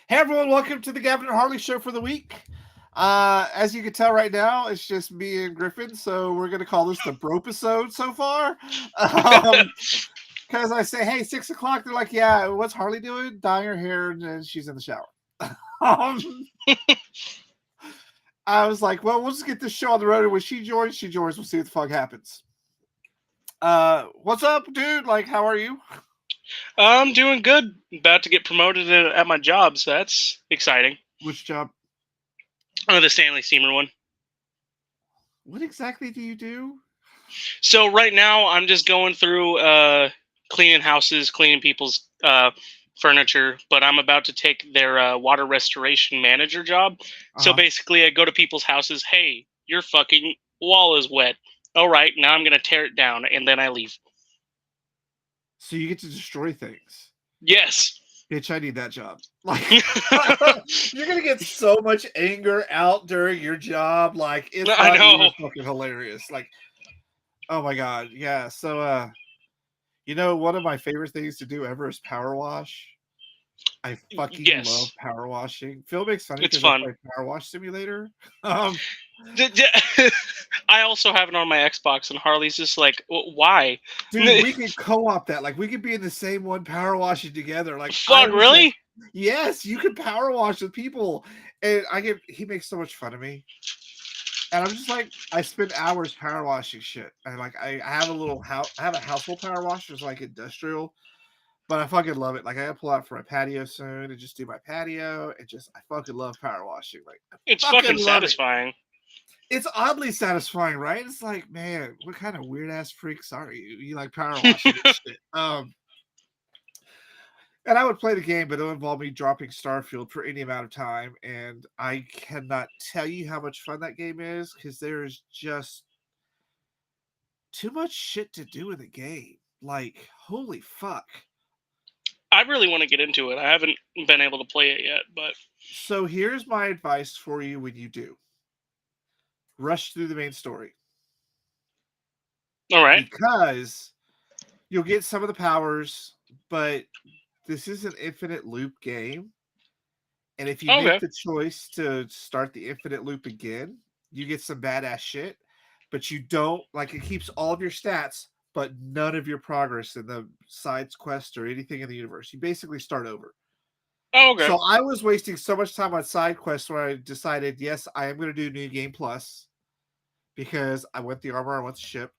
Hey everyone, welcome to the Gavin and Harley Show for the week. As you can tell right now, it's just me and Griffin, so we're gonna call this the Brope-isode so far. Because I say, hey, 6 o'clock, they're like, yeah, what's Harley doing? Dyeing her hair, and then she's in the shower. um, I was like, well, we'll just get this show on the road, and when she joins, we'll see what the fuck happens. What's up, dude? Like, how are you? I'm doing good. About to get promoted at my job, so that's exciting. Which job? Oh, the Stanley Steamer one. What exactly do you do? So right now, I'm just going through cleaning houses, cleaning people's furniture, but I'm about to take their water restoration manager job. So basically, I go to people's houses. Hey, your fucking wall is wet. All right, now I'm gonna tear it down, and then I leave. So you get to destroy things. Yes. Bitch, I need that job. Like, you're gonna get so much anger out during your job. Like, it's I know. Fucking hilarious. Like, oh my god, yeah. So, one of my favorite things to do ever is power wash. I fucking love power washing. Phil makes fun of me because I play Power Wash Simulator. I also have it on my Xbox, and Harley's just like, why? Dude, we could co-op that. Like, we could be in the same one power washing together. Like, fuck, really? Like, yes, you could power wash with people. And he makes so much fun of me. And I'm just like, I spend hours power washing shit. And like, I have a household power washer, it's like industrial. But I fucking love it. Like, I gotta pull out for my patio soon and just do my patio. I fucking love power washing. Like, it's fucking satisfying. It's oddly satisfying, right? It's like, man, what kind of weird ass freaks are you? You like power washing this shit. And I would play the game, but it'll involve me dropping Starfield for any amount of time. And I cannot tell you how much fun that game is because there's just too much shit to do in the game. Like, holy fuck. I really want to get into it. I haven't been able to play it yet, but... So here's my advice for you when you do. Rush through the main story. All right. Because you'll get some of the powers, but this is an infinite loop game. And if you make the choice to start the infinite loop again, you get some badass shit. But you don't, like, it keeps all of your stats, but none of your progress in the sides quest or anything in the universe. You basically start over. Oh, okay. So I was wasting so much time on side quests where I decided, yes, I am going to do New Game Plus because I want the armor, I want the ship.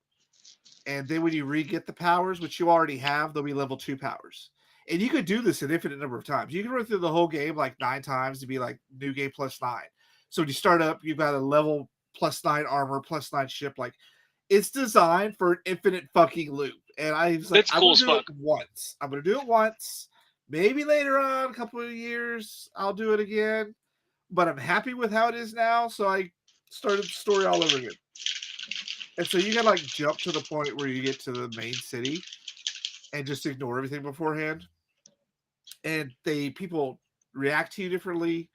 And then when you re-get the powers, which you already have, they'll be level 2 powers. And you could do this an infinite number of times. You can run through the whole game like 9 times to be like New Game plus 9. So when you start up, you've got a level plus 9 armor, plus 9 ship. Like, it's designed for an infinite fucking loop. And I was like, I'm going to do it once. I'm going to do it once. Maybe later on, a couple of years, I'll do it again. But I'm happy with how it is now. So I started the story all over again. And so you can like jump to the point where you get to the main city and just ignore everything beforehand. And people react to you differently.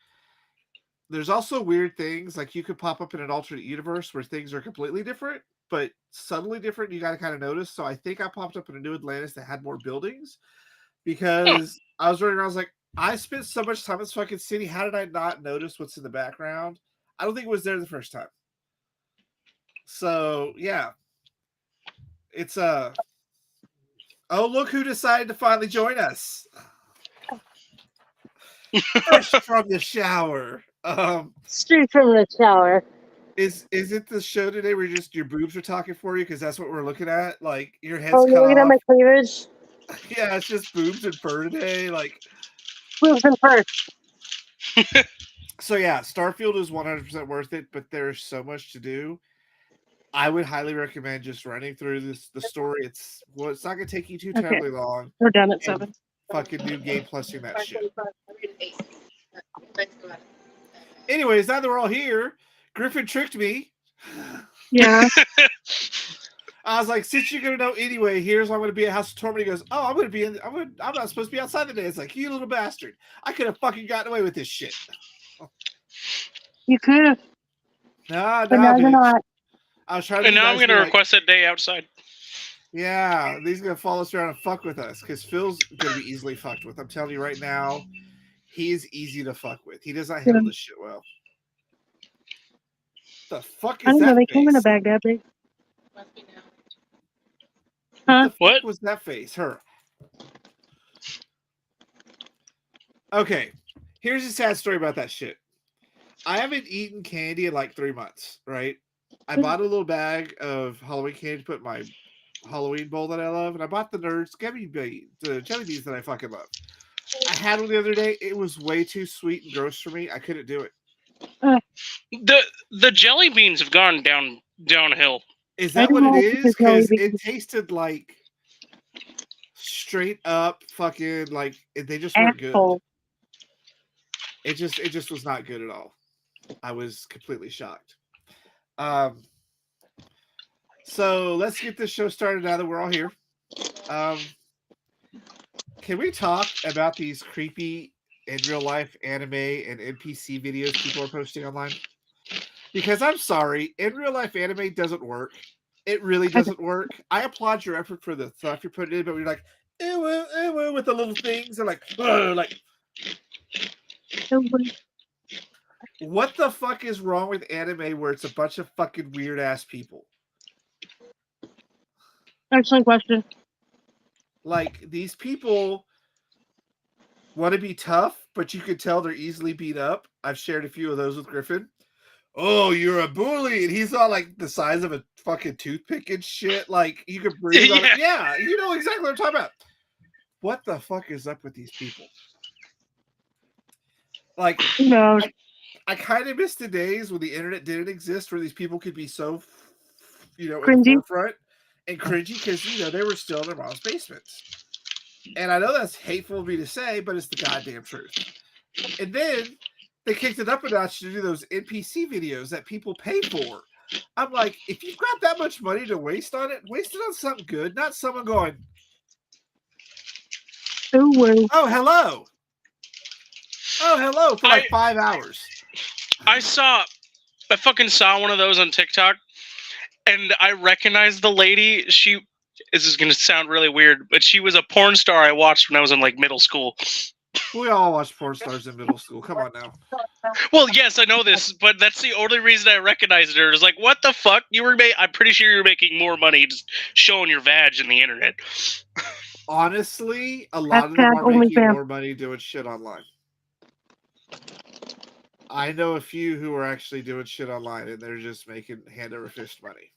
There's also weird things, like you could pop up in an alternate universe where things are completely different, but subtly different. You got to kind of notice. So I think I popped up in a new Atlantis that had more buildings because I was running around. I was like, I spent so much time in this fucking city. How did I not notice what's in the background? I don't think it was there the first time. So yeah, it's oh, look who decided to finally join us. Fresh from the shower. Straight from the shower. Is it the show today where your boobs are talking for you? Because that's what we're looking at. Like, your head's cut looking off. At my cleavage. Yeah, it's just boobs and fur today. Like, boobs and fur. So yeah, Starfield is 100% worth it, but there's so much to do. I would highly recommend just running through the story. It's not gonna take you too terribly long. We're done at 7. Fucking New Game Plusing that shit. Anyways, now that we're all here, Griffin tricked me. Yeah. I was like, since you're gonna know anyway, here's why I'm gonna be at House of Torment. He goes, oh, I'm not supposed to be outside today. It's like, you little bastard. I could have fucking gotten away with this shit. You could have. Nah, but now you're not. I was trying to. And now I'm gonna request a day outside. Yeah, he's gonna follow us around and fuck with us because Phil's gonna be easily fucked with. I'm telling you right now, he is easy to fuck with. He does not handle this shit well. The fuck I is don't know. that They came in a face? Baghdad. They... What Huh? the fuck What? was that face? Her. Okay, here's a sad story about that shit. I haven't eaten candy in like 3 months, right? I bought a little bag of Halloween candy to put in my Halloween bowl that I love, and I bought the the jelly beans that I fucking love. I had one the other day. It was way too sweet and gross for me. I couldn't do it. The jelly beans have gone downhill. Is I that what don't it like the is? jelly Because it beans. tasted like straight up fucking like they just weren't good. Asshole. It just was not good at all. I was completely shocked. So let's get this show started now that we're all here. Can we talk about these creepy in real life anime and NPC videos people are posting online? Because I'm sorry, in real life anime doesn't work. It really doesn't work. I applaud your effort for the stuff you're putting in, but we're like, ew, with the little things and like, what the fuck is wrong with anime where it's a bunch of fucking weird ass people? Excellent question. Like, these people want to be tough, but you can tell they're easily beat up. I've shared a few of those with Griffin. Oh, you're a bully. And he's all like the size of a fucking toothpick and shit. Like, you could breathe on it. Yeah, you know exactly what I'm talking about. What the fuck is up with these people? Like, No. I kind of miss the days when the internet didn't exist, where these people could be so, in the Cringy. forefront and cringy because, they were still in their mom's basements. And I know that's hateful of me to say, but it's the goddamn truth. And then they kicked it up a notch to do those NPC videos that people pay for. I'm like, if you've got that much money to waste on it, waste it on something good, not someone going, oh, hello. Oh, hello, for like 5 hours. I fucking saw one of those on TikTok, and I recognized the lady. This is going to sound really weird, but she was a porn star I watched when I was in like middle school. We all watched porn stars in middle school. Come on now. Well, yes, I know this, but that's the only reason I recognized her. Is like, what the fuck? I'm pretty sure you're making more money just showing your vag in the internet. Honestly, a lot of them are making more money doing shit online. I know a few who are actually doing shit online, and they're just making hand over fist money.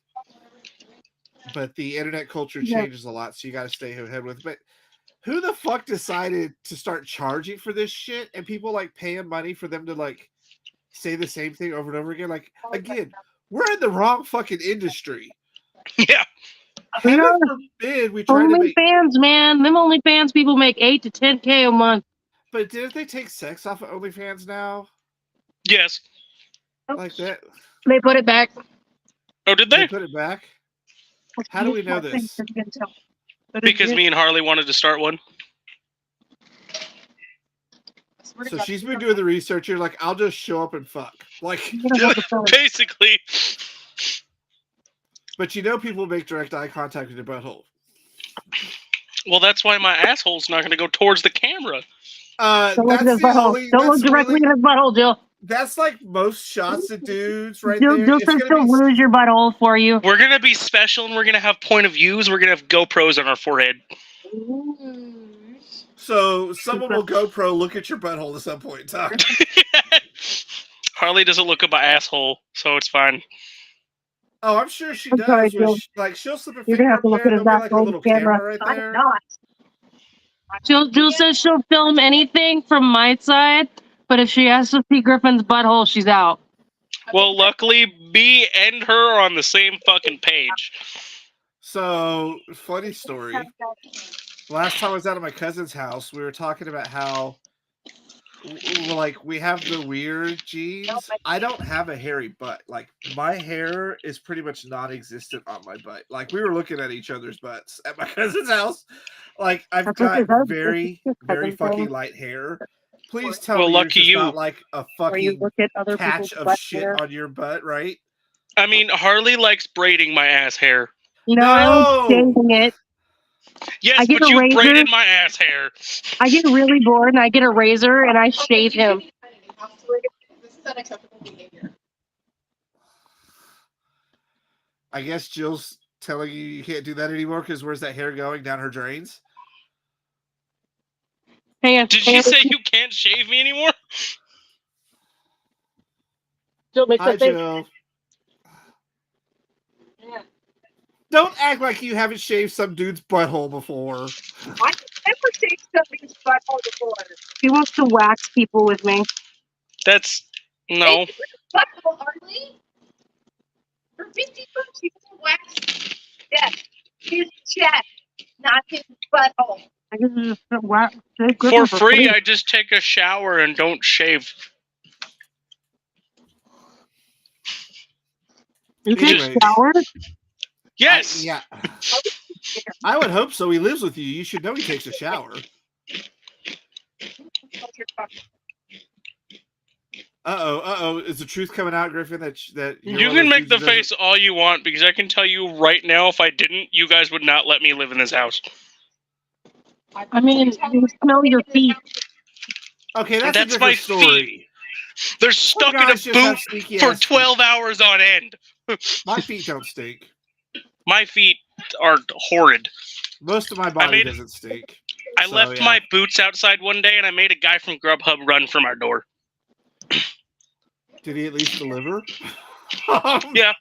But the internet culture changes a lot, so you got to stay ahead with it. But who the fuck decided to start charging for this shit, and people like paying money for them to like say the same thing over and over again? Like, again, we're in the wrong fucking industry. Yeah. Heaven forbid we try to make OnlyFans, man. Them OnlyFans people make $8 to $10K a month. But didn't they take sex off of OnlyFans now? Yes. Like that? They put it back. Oh, did they? They put it back? How do we know this? Because me and Harley wanted to start one. So she's been doing the research. You're like, I'll just show up and fuck. Like, basically. But people make direct eye contact with your butthole. Well, that's why my asshole's not going to go towards the camera. Don't look directly at his butthole, Jill. That's like most shots of dudes right there. Jill says she'll lose your butthole for you. We're going to be special, and we're going to have point of views. We're going to have GoPros on our forehead. So someone will GoPro look at your butthole at some point in time. Harley doesn't look at my asshole, so it's fine. Oh, I'm sure she does. She'll slip her finger up there, and there'll be like a little camera right there. Jill says she'll film anything from my side, but if she has to see Griffin's butthole, she's out. Well, luckily, me and her are on the same fucking page. So, funny story. Last time I was out at my cousin's house, we were talking about how, like, we have the weird genes. I don't have a hairy butt. Like, my hair is pretty much non-existent on my butt. Like, we were looking at each other's butts at my cousin's house. Like, I've got very, very fucking light hair. Please tell me lucky you're not like a fucking patch of shit on your butt, right? I mean, Harley likes braiding my ass hair. No, I'm shaving it. Yes, I get but a you razor. braided my ass hair. I get really bored and I get a razor and I shave him. This is unacceptable behavior. I guess Jill's telling you can't do that anymore because where's that hair going? Down her drains? Hang on. Did she say you can't shave me anymore? Jill, make Hi, that face. Jill. Yeah. Don't act like you haven't shaved some dude's butthole before. I never shaved somebody's butthole before. He wants to wax people with me. That's no. Butthole, Harley. For 50 bucks, you can wax his chest, not his butthole. I guess it's just wax. For free, I just take a shower and don't shave. You take Anyways. shower? Yes. Yeah. I would hope so. He lives with you. You should know he takes a shower. Uh-oh. Is the truth coming out, Griffin? That You can make the face all you want, because I can tell you right now, if I didn't, you guys would not let me live in this house. I mean, you smell your feet. Okay, that's a That's different my story. feet. They're stuck in a guys just have boot sneaky for ass 12 hours on end. My feet don't stink. My feet are horrid. Most of my body doesn't stink. I left my boots outside one day, and I made a guy from Grubhub run from our door. Did he at least deliver? Yeah.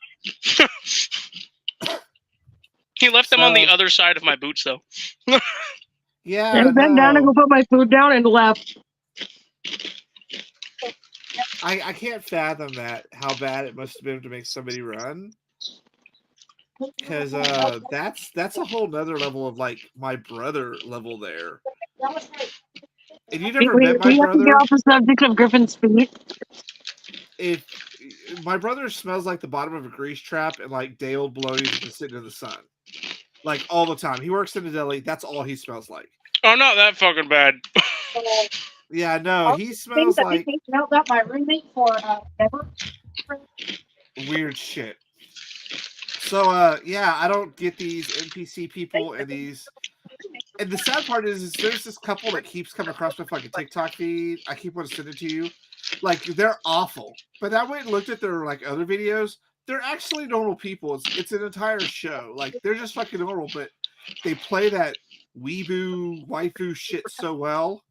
He left them on the other side of my boots, though. Yeah. I bent down to go put my food down and left. I can't fathom that, how bad it must have been to make somebody run. Because that's a whole nother level of like my brother level there. And you never met my we brother. have to get off the subject of Griffin's feet. If my brother smells like the bottom of a grease trap and like day old bologna just sitting in the sun, like all the time. He works in a deli. That's all he smells like. Oh, not that fucking bad. Yeah, no, he smells like smelled up my roommate for ever. weird shit. So yeah, I don't get these NPC people and these. And the sad part is there's this couple that keeps coming across my fucking TikTok feed. I keep wanting to send it to you. Like, they're awful. But I went and looked at their like other videos. They're actually normal people. It's an entire show. Like, they're just fucking normal, but they play that weeboo waifu shit so well.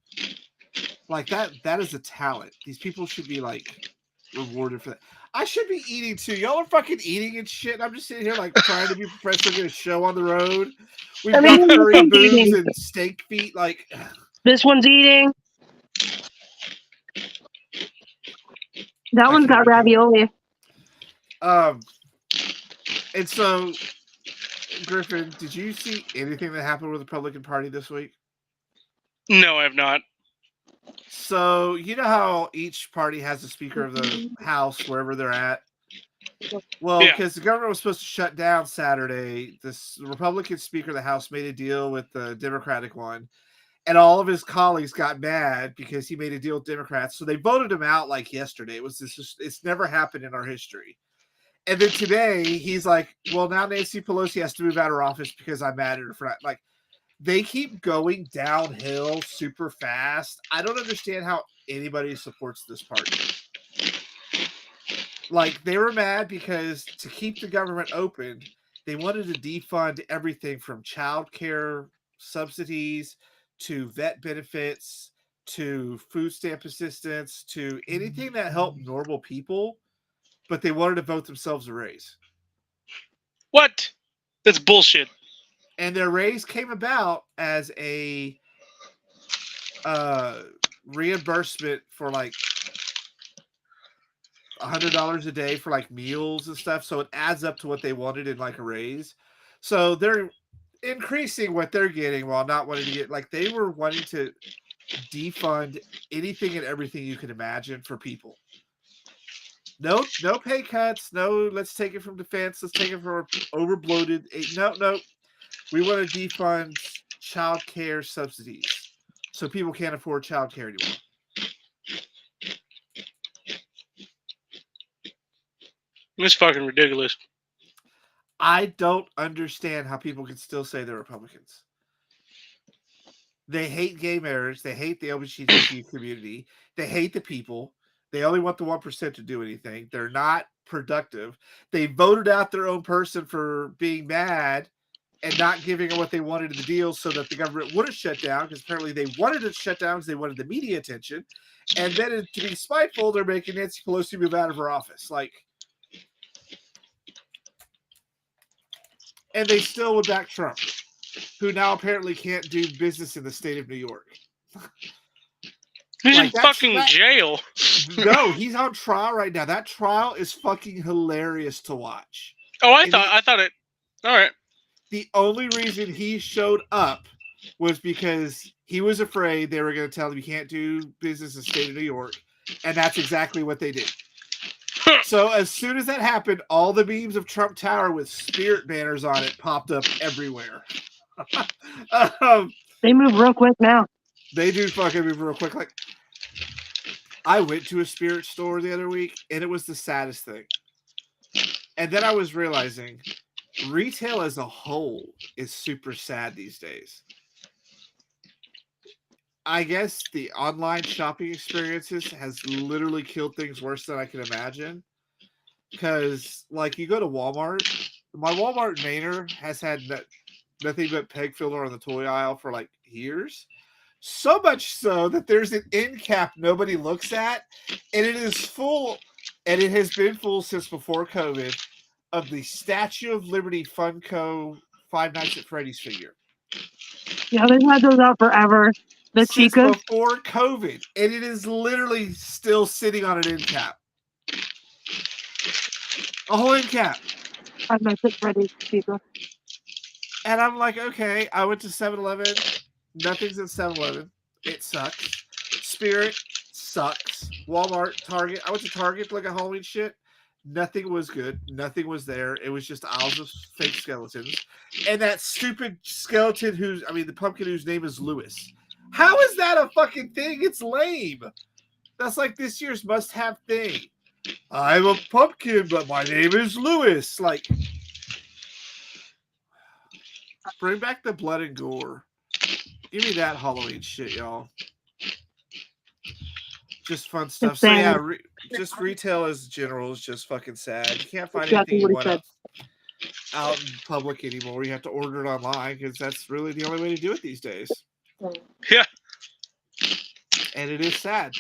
Like, that is a talent. These people should be like rewarded for that. I should be eating too. Y'all are fucking eating and shit. I'm just sitting here like trying to be professional, get a show on the road. We've got curry boobs and steak feet. Like, this one's eating. That one's got ravioli. And so, Griffin, did you see anything that happened with the Republican Party this week? No, I have not. So, you know how each party has a Speaker of the House wherever they're at? Well, because the government was supposed to shut down Saturday, the Republican Speaker of the House made a deal with the Democratic one, and all of his colleagues got mad because he made a deal with Democrats. So they voted him out like yesterday. It's never happened in our history. And then today he's like, well, now Nancy Pelosi has to move out of her office because I'm mad at her for that. Like, they keep going downhill super fast. I don't understand how anybody supports this party. Like, they were mad because to keep the government open, they wanted to defund everything from child care subsidies to vet benefits to food stamp assistance to anything that helped normal people, but they wanted to vote themselves a raise. What? That's bullshit. And their raise came about as a reimbursement for like $100 a day for like meals and stuff. So it adds up to what they wanted in like a raise. So they're increasing what they're getting while not wanting to get, like, they were wanting to defund anything and everything you can imagine for people. No pay cuts. No, let's take it from defense. Let's take it from overbloated. No. We want to defund child care subsidies so people can't afford child care anymore. It's fucking ridiculous. I don't understand how people can still say they're Republicans. They hate gay marriage. They hate the LGBTQ community. They hate the people. They only want the 1% to do anything. They're not productive. They voted out their own person for being mad and not giving them what they wanted in the deal so that the government wouldn't shut down, because apparently they wanted it to shut down because they wanted the media attention. And then to be spiteful, they're making Nancy Pelosi move out of her office. And they still would back Trump, who now apparently can't do business in the state of New York. He's in fucking jail. No, he's on trial right now. That trial is fucking hilarious to watch. Oh, I thought it. All right. The only reason he showed up was because he was afraid they were going to tell him you can't do business in the state of New York, and that's exactly what they did. So as soon as that happened, all the memes of Trump Tower with spirit banners on it popped up everywhere. They move real quick now. They do fucking move real quick. Like, I went to a spirit store the other week, and it was the saddest thing. And then I was realizing retail as a whole is super sad these days. I guess the online shopping experiences has literally killed things worse than I can imagine. Because, like, you go to Walmart. My Walmart Manor has had nothing but peg filler on the toy aisle for, like, years. So much so that there's an end cap nobody looks at. And it is full, and it has been full since before COVID, of the Statue of Liberty Funko Five Nights at Freddy's figure. Yeah, they've had those out forever. The Since Chicas. before COVID, and it is literally still sitting on an end cap. A whole end cap. Five Nights at Freddy's Chica. And I'm like, okay, I went to 7-Eleven. Nothing's at 7-Eleven. It sucks. Spirit sucks. Walmart, Target. I went to Target to look at Halloween shit. Nothing was good. Nothing was there. It was just aisles of fake skeletons. And that stupid skeleton the pumpkin whose name is Lewis. How is that a fucking thing? It's lame. That's like this year's must-have thing. I'm a pumpkin, but my name is Lewis. Like, bring back the blood and gore. Give me that Halloween shit, y'all. Just fun stuff. So yeah, just retail as general is just fucking sad. You can't find anything you want out in public anymore. You have to order it online because that's really the only way to do it these days. Yeah. And it is sad.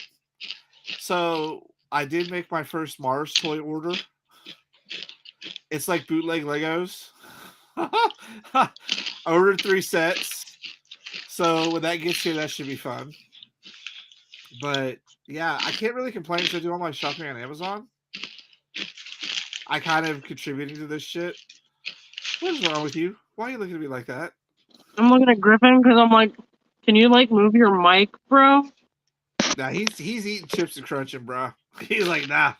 So I did make my first Mars toy order. It's like bootleg Legos. I ordered 3 sets. So when that gets here, that should be fun. But yeah, I can't really complain because I do all my shopping on Amazon. I kind of contributing to this shit. What is wrong with you? Why are you looking at me like that? I'm looking at Griffin because I'm like, can you like move your mic, bro? Nah, he's eating chips and crunching, bro. He's like, nah.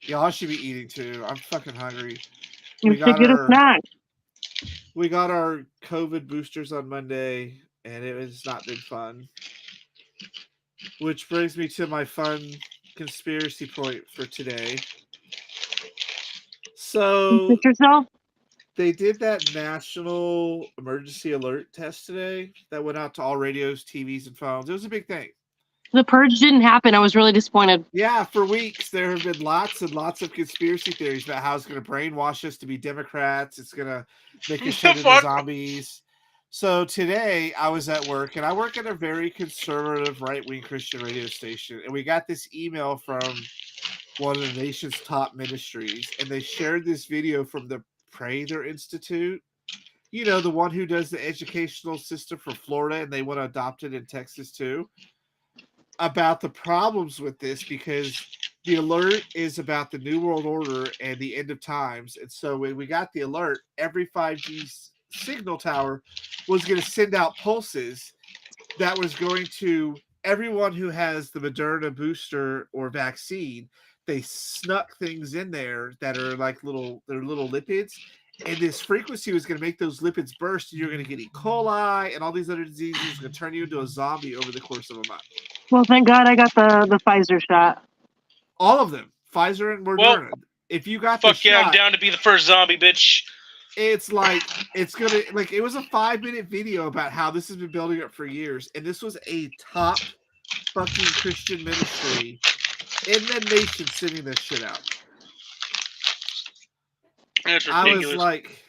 Y'all should be eating too. I'm fucking hungry. You should get a snack. We got our COVID boosters on Monday, and it has not been fun. Which brings me to my fun conspiracy point for today. So, Fix yourself? They did that national emergency alert test today that went out to all radios, TVs, and phones. It was a big thing. The purge didn't happen. I was really disappointed. Yeah, for weeks there have been lots and lots of conspiracy theories about how it's going to brainwash us to be Democrats. It's going to make us turn into zombies. So today I was at work, and I work at a very conservative right-wing Christian radio station, and we got this email from one of the nation's top ministries, and they shared this video from the Prather Institute. You know, the one who does the educational system for Florida, and they want to adopt it in Texas too. About the problems with this, because the alert is about the New World Order and the end of times. And so when we got the alert, every 5G signal tower was going to send out pulses that was going to everyone who has the Moderna booster or vaccine. They snuck things in there that are like little lipids. And this frequency was going to make those lipids burst, and you're going to get E. coli and all these other diseases. It's going to turn you into a zombie over the course of a month. Well, thank God I got the Pfizer shot. All of them. Pfizer and Moderna. Well, if you got the fuck yeah, shot, I'm down to be the first zombie, bitch. It's like it's gonna like it was a 5-minute video about how this has been building up for years, and this was a top fucking Christian ministry in the nation sending this shit out. That's I ridiculous. was like,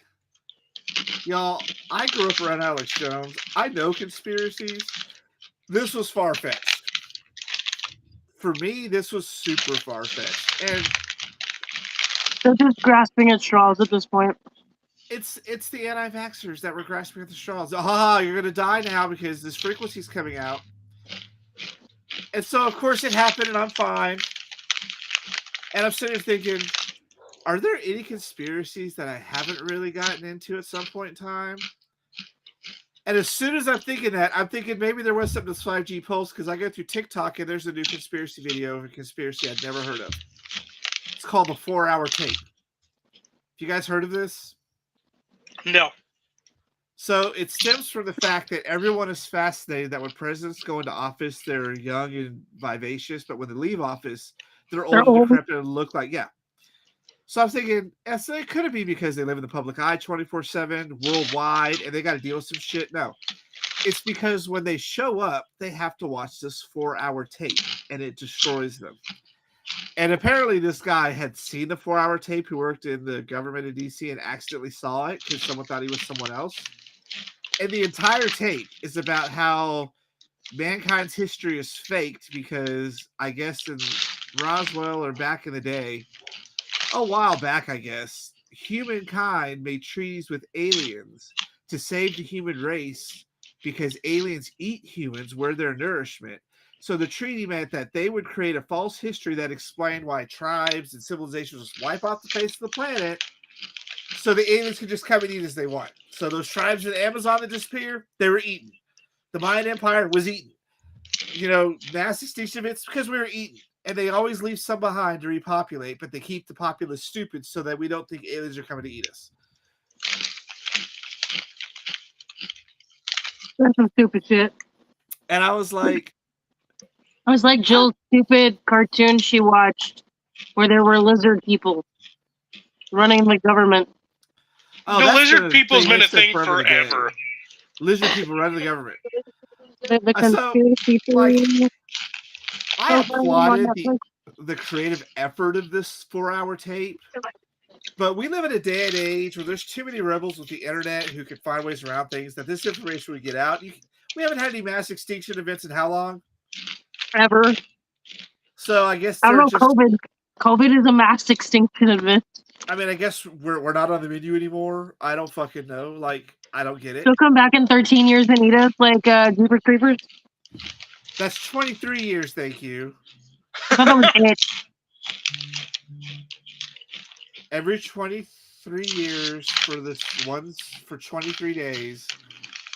y'all, I grew up around Alex Jones. I know conspiracies. This was far-fetched. For me, this was super far-fetched. And they're just grasping at straws at this point. it's the anti-vaxxers that were grasping at the straws. Ah, you're gonna die now because this frequency's coming out. And so of course it happened and I'm fine. And I'm sitting there thinking, are there any conspiracies that I haven't really gotten into at some point in time? And as soon as I'm thinking that, I'm thinking maybe there was something to 5G Pulse, because I go through TikTok and there's a new conspiracy video of a conspiracy I'd never heard of. It's called the 4-Hour Tape. Have you guys heard of this? No. So it stems from the fact that everyone is fascinated that when presidents go into office, they're young and vivacious, but when they leave office, they're old and decrepit and look like, yeah. So I'm thinking, so it could be because they live in the public eye 24/7 worldwide and they got to deal with some shit. No, it's because when they show up, they have to watch this 4-hour tape and it destroys them. And apparently this guy had seen the 4-hour tape, who worked in the government in DC, and accidentally saw it because someone thought he was someone else. And the entire tape is about how mankind's history is faked because I guess in Roswell or back in the day, a while back, I guess, humankind made treaties with aliens to save the human race because aliens eat humans, we're their nourishment. So the treaty meant that they would create a false history that explained why tribes and civilizations just wipe off the face of the planet so the aliens could just come and eat as they want. So those tribes in the Amazon that disappear, they were eaten. The Mayan Empire was eaten. You know, mass extinction events because we were eaten. And they always leave some behind to repopulate, but they keep the populace stupid so that we don't think aliens are coming to eat us. That's some stupid shit. And I was like Jill's stupid cartoon she watched where there were lizard people running the government. Oh, the lizard people's been a thing forever. Lizard people running the government. The conspiracy theory. I applauded the creative effort of this 4-hour tape, but we live in a day and age where there's too many rebels with the internet who can find ways around things that this information would get out. We haven't had any mass extinction events in how long? Ever. So I guess I don't know. COVID is a mass extinction event. I mean, I guess we're not on the menu anymore. I don't fucking know. Like, I don't get it. She'll come back in 13 years and eat us like Jeepers Creepers. That's 23 years, thank you. Every 23 years for this once for 23 days,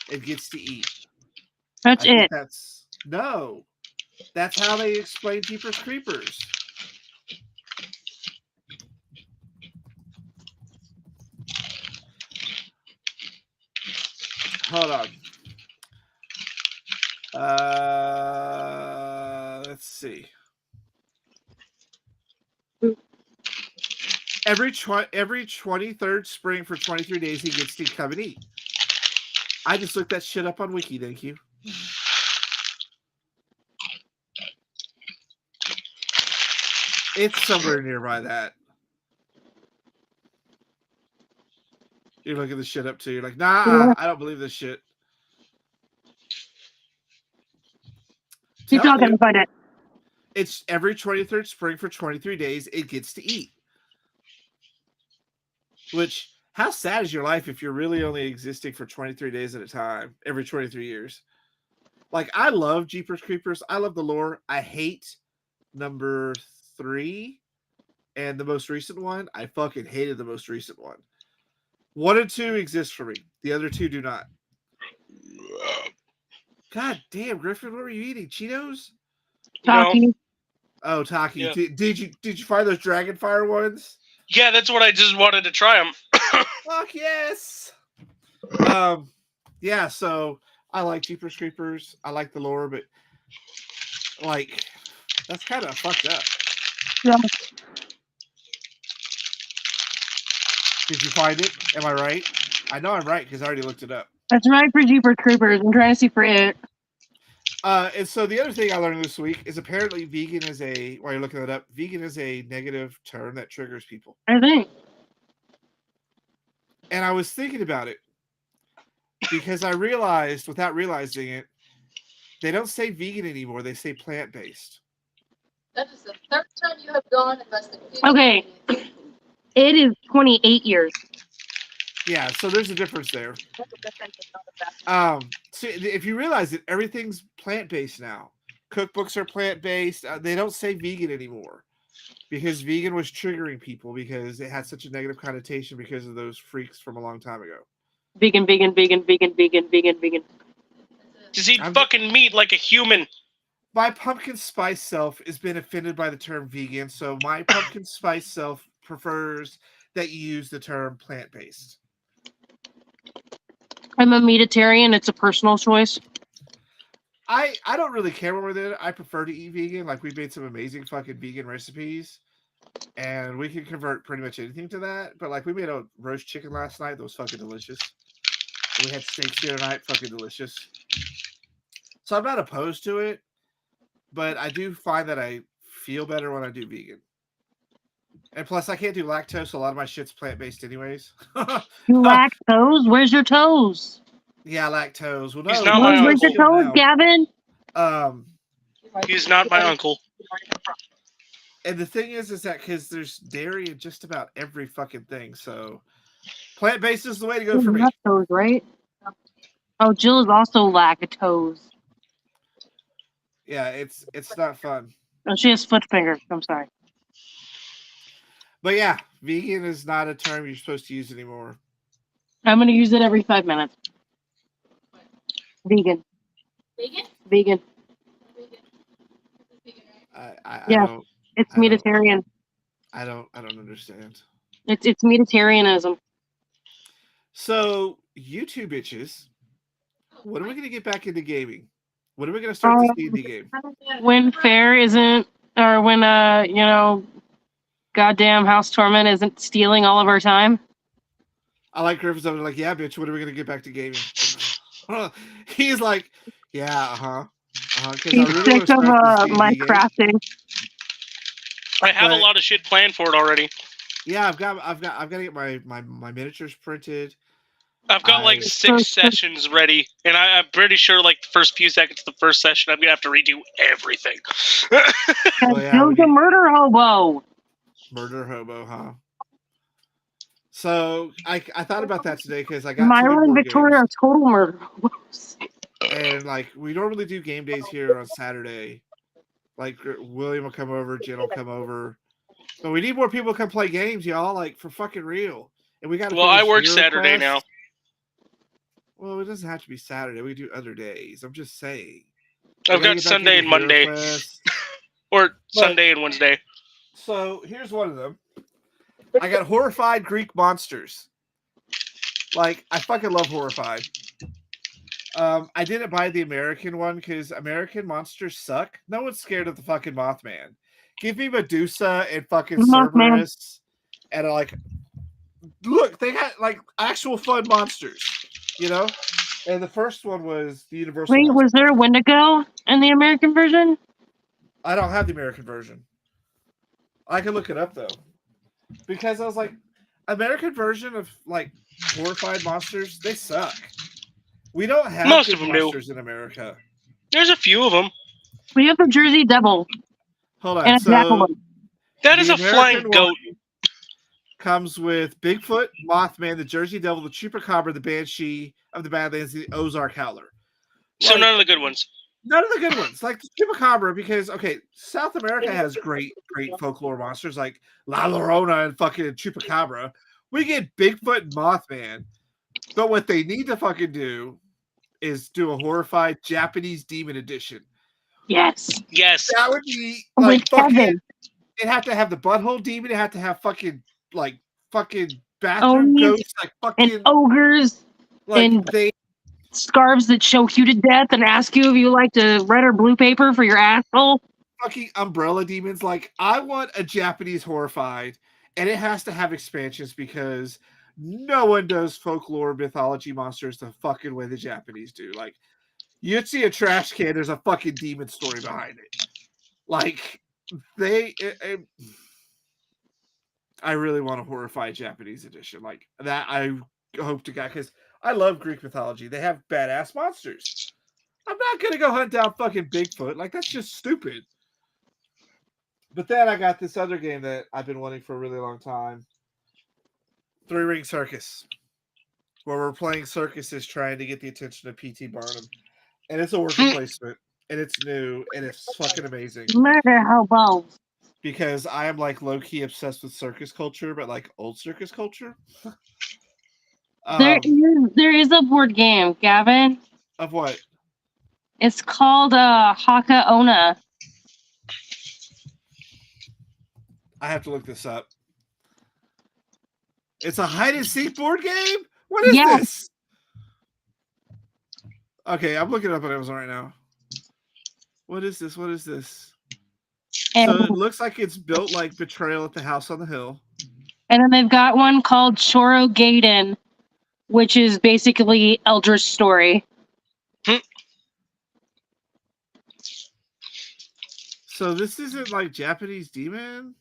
it gets to eat. That's it. No. That's how they explain Jeepers Creepers. Hold on. Let's see. Every 23rd spring for 23 days, he gets to come and eat. I just looked that shit up on Wiki. Thank you. It's somewhere nearby that. You're looking this shit up too. You're like, nah, I don't believe this shit. Keep talking and find it. It's every 23rd spring for 23 days, it gets to eat. Which, how sad is your life if you're really only existing for 23 days at a time, every 23 years? Like, I love Jeepers Creepers. I love the lore. I hate number 3 and the most recent one. I fucking hated the most recent one. 1 and 2 exist for me. The other 2 do not. God damn, Griffin, what were you eating? Cheetos? Taki. Oh, Taki. Yeah. Did you find those Dragonfire ones? Yeah, that's what I just wanted to try them. Fuck yes. Yeah, so I like Jeepers Creepers. I like the lore, but like that's kind of fucked up. Yeah. Did you find it? Am I right? I know I'm right because I already looked it up. That's right for Jeepers Creepers. I'm trying to see for it. And so the other thing I learned this week is apparently vegan is while you're looking that up, vegan is a negative term that triggers people. I think. And I was thinking about it because I realized, without realizing it, they don't say vegan anymore. They say plant-based. That is the third time you have gone in less than 15 Okay. minutes. It is 28 years. Yeah, so there's a difference there. So if you realize it, everything's plant-based now. Cookbooks are plant-based. They don't say vegan anymore because vegan was triggering people because it had such a negative connotation because of those freaks from a long time ago. Vegan, vegan, vegan, vegan, vegan, vegan, vegan. Just eat fucking meat like a human. My pumpkin spice self has been offended by the term vegan, so my pumpkin spice self prefers that you use the term plant-based. I'm a meatitarian. It's a personal choice. I don't really care when we're there. I prefer to eat vegan. Like, we made some amazing fucking vegan recipes, and we can convert pretty much anything to that. But, like, we made a roast chicken last night that was fucking delicious. We had steaks the other night, fucking delicious. So I'm not opposed to it, but I do find that I feel better when I do vegan. And plus, I can't do lactose, so a lot of my shit's plant-based anyways. You lactose? Where's your toes? Yeah, lactose. Well, no, He's not my Where's your uncle. toes, Gavin? He's not my uncle. And the thing is that because there's dairy in just about every fucking thing, so plant-based is the way to go for me. Lactose, right? Oh, Jill is also lactose. Yeah, it's not fun. Oh, she has foot fingers. I'm sorry. But yeah, vegan is not a term you're supposed to use anymore. I'm going to use it every 5 minutes. Vegan. Vegan? Vegan. I Yeah, don't. It's meatitarian. I don't understand. It's meatitarianism. So, you two bitches, when are we going to get back into gaming? When are we going to start this D&D game? When fair isn't, or when goddamn House Torment isn't stealing all of our time. I like Griffin's over like, yeah, bitch, when are we going to get back to gaming? He's like, yeah, He's sick of my crafting. I have a lot of shit planned for it already. Yeah, I've got to get my miniatures printed. I've got like 6 sessions ready, and I'm pretty sure like the first few seconds of the first session, I'm gonna have to redo everything. Bill's a murder hobo. Murder hobo, huh? So I thought about that today because I got Myra and Victoria are total murder hobos. And like we normally do game days here on Saturday. Like William will come over, Jen will come over, but we need more people to come play games, y'all. Like for fucking real. And we got. Well, I work Saturday now. Well, it doesn't have to be Saturday. We do other days. I'm just saying. I've got Sunday and Monday. Or Sunday and Wednesday. So here's one of them. I got Horrified Greek Monsters. Like, I fucking love Horrified. I didn't buy the American one because American monsters suck. No one's scared of the fucking Mothman. Give me Medusa and fucking Cerberus. And like, look, they got like actual fun monsters. You know, and the first one was the Universal. Wait, was there a Wendigo in the American version? I don't have the American version. I can look it up though, because I was like, American version of like Horrified monsters, they suck. We don't have most of them monsters in America. There's a few of them. We have the Jersey Devil. Hold on, so that is a flying goat. Comes with Bigfoot, Mothman, the Jersey Devil, the Chupacabra, the Banshee of the Badlands, the Ozark Howler. So none of the good ones. None of the good ones. Like the Chupacabra, because, okay, South America has great folklore monsters like La Llorona and fucking Chupacabra. We get Bigfoot and Mothman. But what they need to fucking do is do a Horrified Japanese Demon Edition. Yes. That would be like fucking... It'd have to have the butthole demon. It'd have to have fucking bathroom ghosts, like fucking and ogres, like and scarves that show you to death and ask you if you like to red or blue paper for your asshole. Fucking umbrella demons. Like, I want a Japanese Horrified, and it has to have expansions because no one does folklore mythology monsters the fucking way the Japanese do. Like, you'd see a trash can, there's a fucking demon story behind it. Like, I really want a horrified Japanese edition. Like, that I hope to God, because I love Greek mythology. They have badass monsters. I'm not going to go hunt down fucking Bigfoot. Like, that's just stupid. But then I got this other game that I've been wanting for a really long time. 3 Ring Circus. Where we're playing circuses trying to get the attention of P.T. Barnum. And it's a worker placement. And it's new. And it's fucking amazing. Murder hobos. Because I am like low-key obsessed with circus culture, but like old circus culture. There is a board game, Gavin. Of what? It's called Haka Ona. I have to look this up. It's a hide and seek board game? What is this? Okay, I'm looking it up on Amazon right now. What is this? What is this? And, so it looks like it's built like Betrayal at the House on the Hill. And then they've got one called Choro Gaiden, which is basically Eldritch Story. So this isn't like Japanese Demon?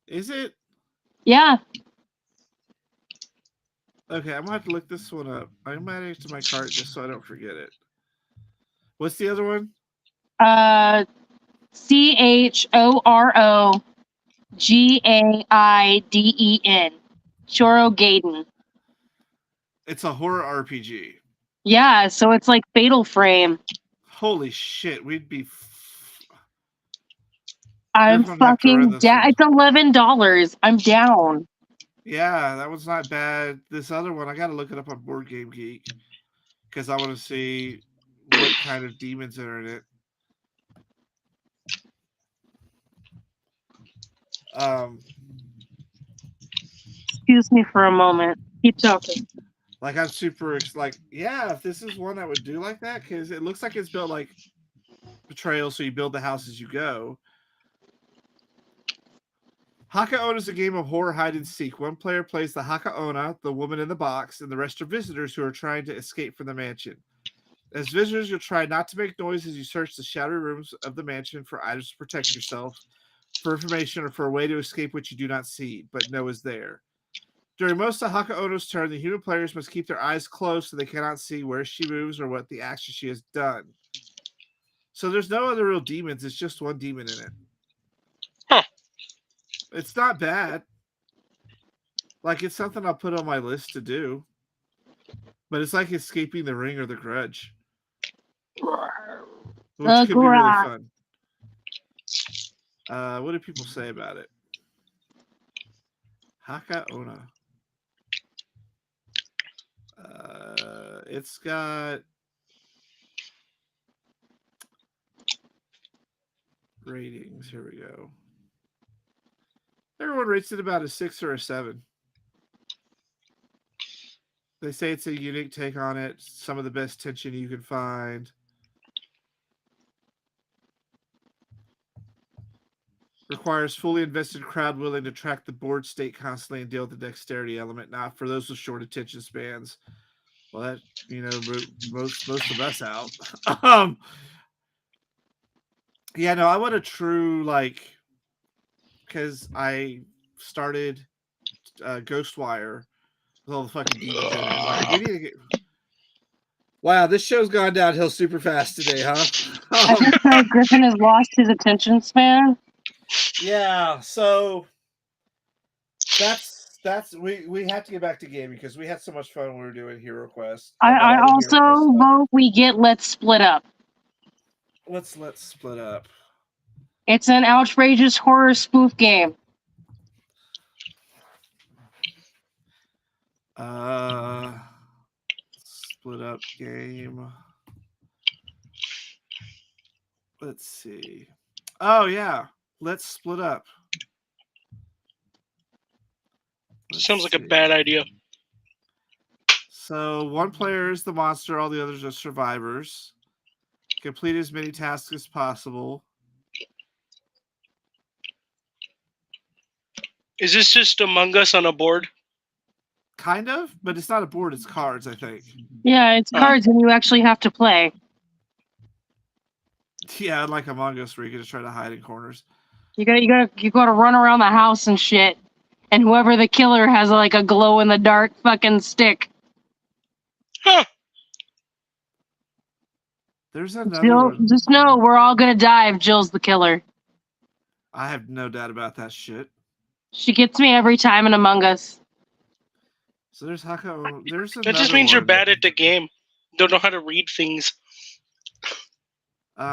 Is it? Yeah. Okay, I'm gonna have to look this one up. I'm adding it to my cart just so I don't forget it. What's the other one? CHOROGAIDEN. Choro Gaiden. It's a horror RPG. Yeah, so it's like Fatal Frame. Holy shit, we'd be. I'm fucking down. It's $11. I'm down. Yeah, that one's not bad. This other one, I gotta look it up on Board Game Geek because I want to see what kind of demons are in it. Excuse me for a moment. Keep talking. Like, I'm super like, yeah, if this is one that would do like that, because it looks like it's built like Betrayal, so you build the house as you go. Haka Ona is a game of horror hide and seek. One player plays the Haka Ona, the woman in the box, and the rest are visitors who are trying to escape from the mansion. As visitors, you'll try not to make noise as you search the shadowy rooms of the mansion for items to protect yourself, for information, or for a way to escape what you do not see, but know is there. During most of Haka Ona's turn, the human players must keep their eyes closed so they cannot see where she moves or what the action she has done. So there's no other real demons. It's just one demon in it. Huh. It's not bad. Like, it's something I'll put on my list to do. But it's like Escaping the Ring or The Grudge. Which could be really fun. What do people say about it? Haka Ona. It's got ratings. Here we go. Everyone rates it about a 6 or a 7. They say it's a unique take on it. Some of the best tension you can find. Requires fully invested crowd willing to track the board state constantly and deal with the dexterity element. Not for those with short attention spans. Well, that, most of us out. Yeah, no, I want a true, like, because I started Ghostwire with all the fucking demons in it. Like, we need to get. Wow, this show's gone downhill super fast today, huh? I think so. Griffin has lost his attention span. Yeah, so that's we have to get back to gaming because we had so much fun when we were doing Hero Quest. I also vote we get Let's Split Up. Let's split up. It's an outrageous horror spoof game. Split up game. Let's see. Oh yeah, let's split up. Sounds like a bad idea. So one player is the monster, all the others are survivors. Complete as many tasks as possible. Is this just Among Us on a board? Kind of, but it's not a board, it's cards, I think. Yeah, it's cards and you actually have to play. Yeah, like Among Us where you can just try to hide in corners. You gotta run around the house and shit. And whoever the killer has like a glow in the dark fucking stick. Huh. There's another Jill, one. just know we're all gonna die if Jill's the killer. I have no doubt about that shit. She gets me every time in Among Us. So there's Hako. There's That just means you're bad at the game. Don't know how to read things. You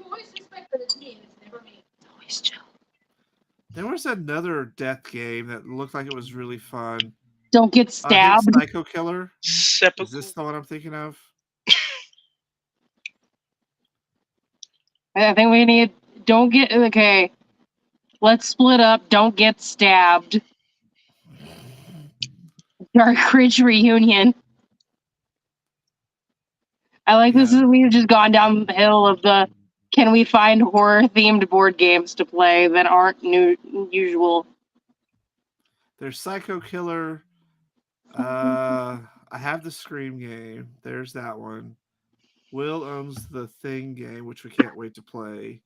always suspect that it's me, and it's never me. It's always Jill. There was another death game that looked like it was really fun. Don't get stabbed. Psycho Killer. Seppuku. Is this the one I'm thinking of? I think we need. Don't get. Okay. Let's split up. Don't get stabbed. Dark Ridge Reunion. I like this. We've just gone down the hill of the. Can we find horror themed board games to play that aren't usual? There's Psycho Killer. I have the Scream game. There's that one. Will owns the Thing game, which we can't wait to play.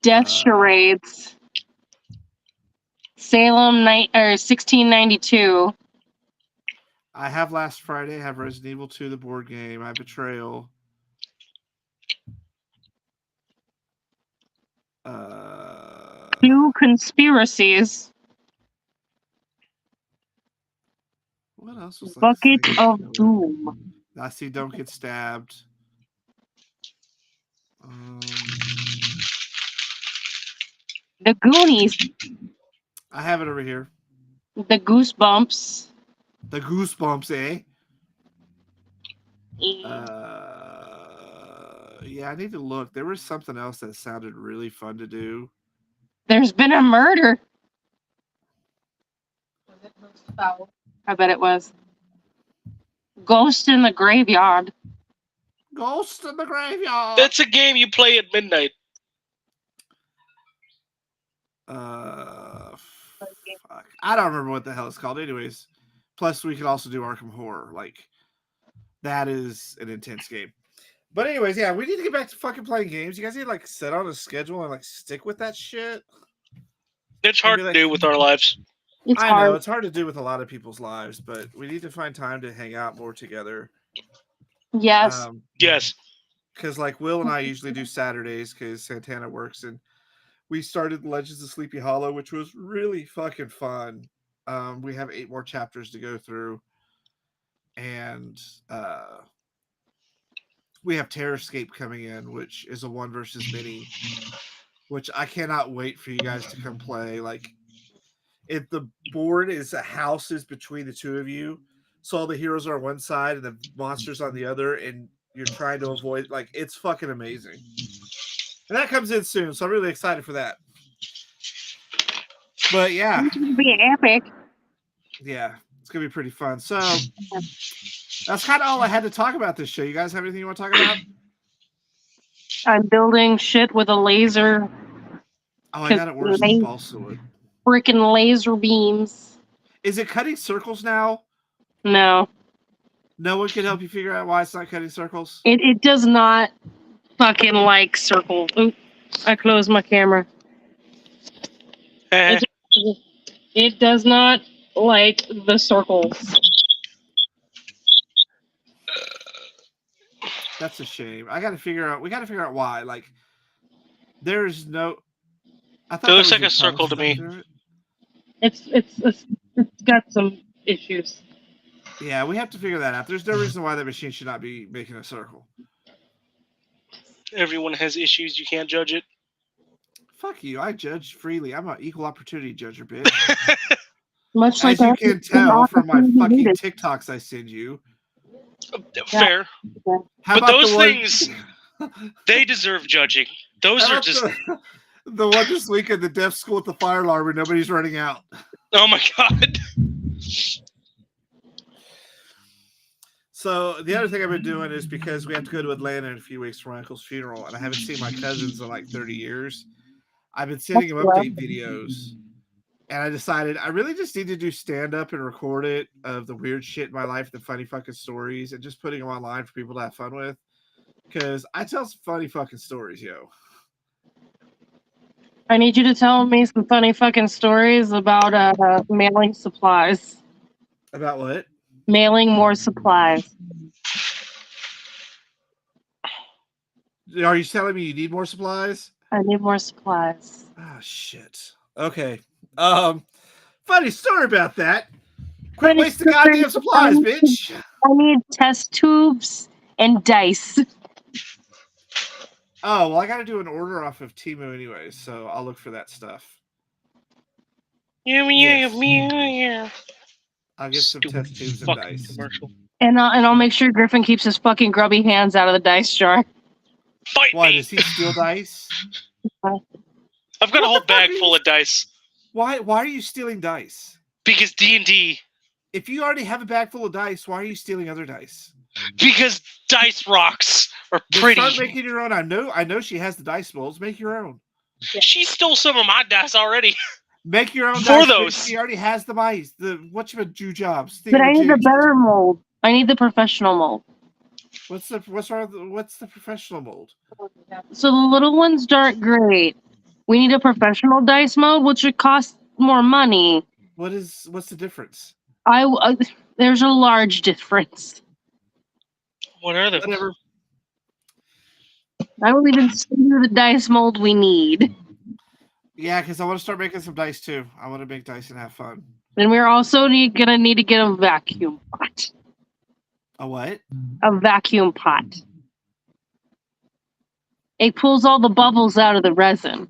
Death Charades. Salem 1692. I have Last Friday. I have Resident Evil 2, the board game. I have Betrayal. Two Conspiracies. What else was Bucket of Doom. I see. Don't get stabbed. The Goonies. I have it over here. The Goosebumps. The Goosebumps, eh? Yeah, I need to look. There was something else that sounded really fun to do. There's been a murder. I bet it was. Ghost in the Graveyard. Ghost in the Graveyard. That's a game you play at midnight. Fuck. I don't remember what the hell it's called. Anyways, plus we could also do Arkham Horror. Like, that is an intense game. But anyways, yeah, we need to get back to fucking playing games. You guys need to like set on a schedule and like stick with that shit. It's hard to do with our lives. I know it's hard to do with a lot of people's lives, but we need to find time to hang out more together. Yes. Yes. Because like Will and I usually do Saturdays because Santana works, and we started Legends of Sleepy Hollow, which was really fucking fun. We have 8 more chapters to go through, and we have Terrorscape coming in, which is a 1 versus many, which I cannot wait for you guys to come play. Like, if the board is houses between the two of you, so all the heroes are on one side and the monsters on the other, and you're trying to avoid, like, it's fucking amazing. And that comes in soon, so I'm really excited for that. But yeah, It's gonna be epic. Yeah, it's gonna be pretty fun. So that's kind of all I had to talk about this show. You guys have anything you want to talk about? I'm building shit with a laser. Oh, I got it worse than balsa wood. Freaking laser beams. Is it cutting circles now? No. No one can help you figure out why it's not cutting circles? It does not fucking like circles. Oop, I closed my camera. It does not like the circles. That's a shame. We got to figure out why. Like, there's no. I thought it looks like a circle to me. It's got some issues. Yeah, we have to figure that out. There's no reason why that machine should not be making a circle. Everyone has issues. You can't judge it. Fuck you. I judge freely. I'm an equal opportunity judger, bitch. Much As like you can tell from my fucking TikToks I send you. Fair. How but those the one... things, they deserve judging. Those are just... The one this week at the deaf school with the fire alarm and nobody's running out. Oh my God. So the other thing I've been doing is because we have to go to Atlanta in a few weeks for my uncle's funeral, and I haven't seen my cousins in like 30 years. I've been sending them update videos And I decided I really just need to do stand-up and record it of the weird shit in my life, the funny fucking stories, and just putting them online for people to have fun with. Because I tell some funny fucking stories, yo. I need you to tell me some funny fucking stories about mailing supplies. About what? Mailing more supplies. Are you telling me you need more supplies? I need more supplies. Oh shit. Okay. Funny story about that. Quit Funny wasting goddamn supplies, bitch. I need test tubes and dice. Oh, well, I got to do an order off of Temu anyway, so I'll look for that stuff. Yeah. I'll get some Stupid test tubes and fucking dice. commercial. And I'll make sure Griffin keeps his fucking grubby hands out of the dice jar. Fight Why, me! does he steal dice? I've got a whole bag full of dice. Why are you stealing dice? Because D&D. If you already have a bag full of dice, why are you stealing other dice? Because dice rocks are Then pretty. start making your own. I know she has the dice molds. Make your own. She stole some of my dice already. Make your own For dice. those. She already has the mice. The whatchamajoo jobs. But I need the better mold. I need the professional mold. What's the professional mold? So the little ones aren't great. We need a professional dice mode, which would cost more money. What's the difference? There's a large difference. What are they? Whatever. I will even send you the dice mold we need. Yeah, because I want to start making some dice too. I want to make dice and have fun. Then we're also gonna need to get a vacuum pot. A what? A vacuum pot. It pulls all the bubbles out of the resin.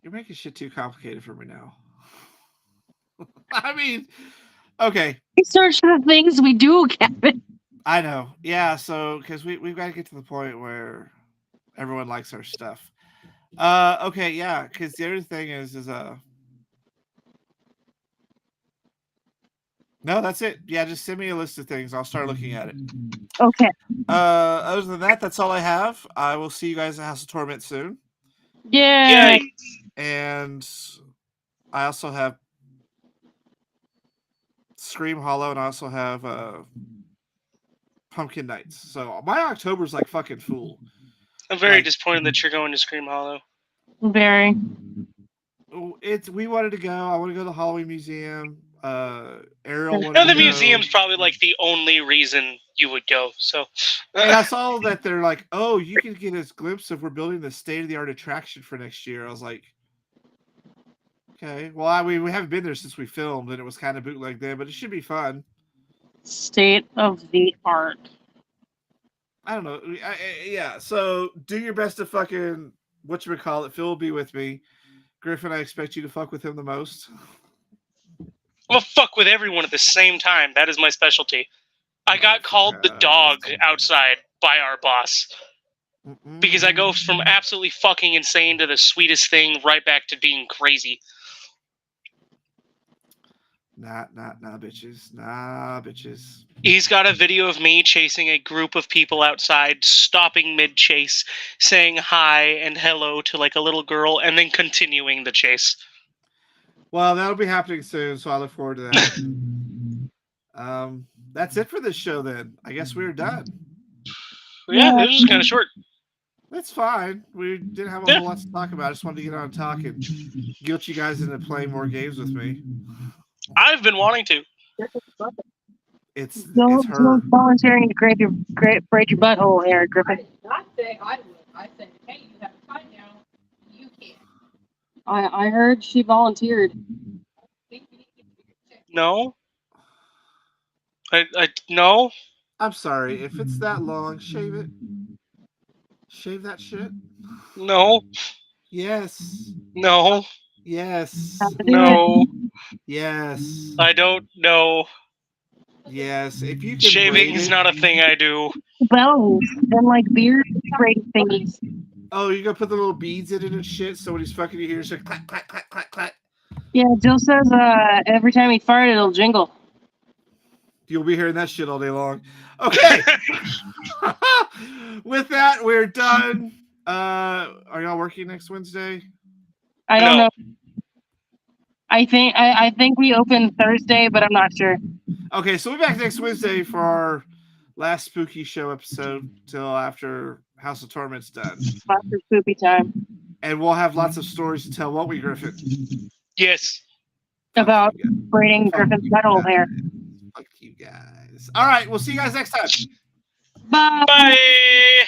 You're making shit too complicated for me now. I mean, okay. Research the things we do, Gavin. I know. Yeah, so because we've got to get to the point where everyone likes our stuff. Okay, yeah, because the other thing is no, that's it. Yeah, just send me a list of things. I'll start looking at it. Okay. Other than that, that's all I have. I will see you guys at House of Torment soon. Yeah. Yay. And I also have Scream Hollow, and I also have Pumpkin Nights. So my October's like fucking full. I'm very disappointed that you're going to Scream Hollow. Very. We wanted to go. I want to go to the Halloween Museum. Ariel wanted No, the to go. museum's probably like the only reason you would go. So And I saw that they're like, oh, you can get a glimpse of we're building the state-of-the-art attraction for next year. I was like, okay. Well, we haven't been there since we filmed, and it was kind of bootleg then, but it should be fun. State of the art. I don't know. Yeah. So do your best to fucking whatchamacallit. Phil will be with me. Griffin, I expect you to fuck with him the most. I'm gonna fuck with everyone at the same time. That is my specialty. I got called the dog outside by our boss because I go from absolutely fucking insane to the sweetest thing right back to being crazy. Nah, bitches. Nah, bitches. He's got a video of me chasing a group of people outside, stopping mid-chase, saying hi and hello to like a little girl, and then continuing the chase. Well, that'll be happening soon, so I look forward to that. That's it for this show then. I guess we're done. Yeah, this was kind of short. That's fine. We didn't have a whole lot to talk about. I just wanted to get on and talk and guilt you guys into playing more games with me. I've been wanting to. It's Don't her. volunteering to break your butthole here, I Griffin. did not say I would. I said, hey, you have time now. You can. I heard she volunteered. No. I no. I'm sorry. If it's that long, shave it. Shave that shit. No. Yes. No. Yes. No. Yes. I don't know. Yes. If you can Shaving braid is it- not a thing I do. Bells and like beard braid thingies. Oh, you're gonna put the little beads in it and shit, so when he's fucking you hear it's like clack, clack, clack, clack, clack. Yeah, Jill says every time he farted it'll jingle. You'll be hearing that shit all day long. Okay. With that, we're done. Are y'all working next Wednesday? I don't No. know. I think we open Thursday, but I'm not sure. Okay, so we'll be back next Wednesday for our last spooky show episode till after House of Torment's done. Lots of spoopy time. And we'll have lots of stories to tell, won't we, Griffin? Yes. About braiding Fuck Griffin's you metal guys. hair. Fuck you guys. All right, we'll see you guys next time. Bye. Bye.